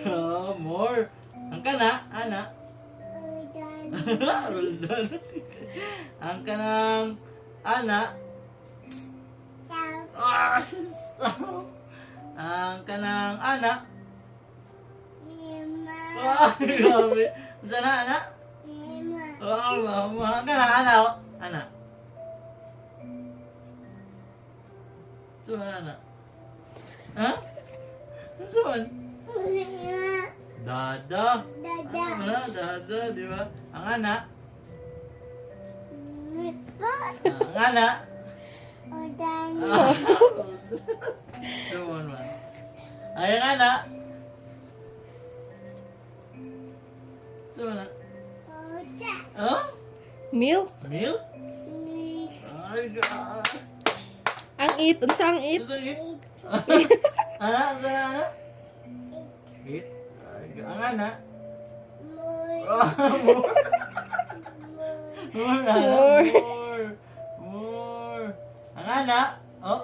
Oh, more. Ang kana, ana. Roldan. Ang kanang ana. Ah, ang kanang ana. Ah, grabe. Sana ana? Ah, mama. Ang kanang ana, oh. Ana. Saan ana? Ha? Saan? Dada. Ano na? Dada, di ba? Ang ana. Ang ana. Come on, man. Ay, ang ana. Saan na? Oh? Milk. Milk? Ay, God. Ang it. Unsa ang it? Ito, eat. Ana? Saan na, ana? Eat. Ay, God. Ang ana. Ah, more. More, ana. More. More. More. Ang ana. Oh.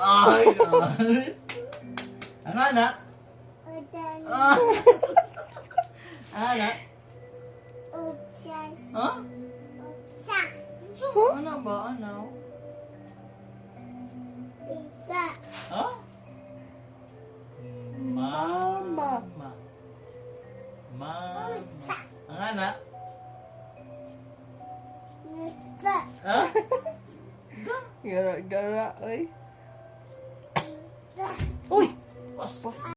Ay, God. Ang ana. Ah. Ang ana. Ha? So, ano ba? Ano? Ha? Mama. Mama. Ang ana. Ha? Gara-gara, oy. Uy! Pas.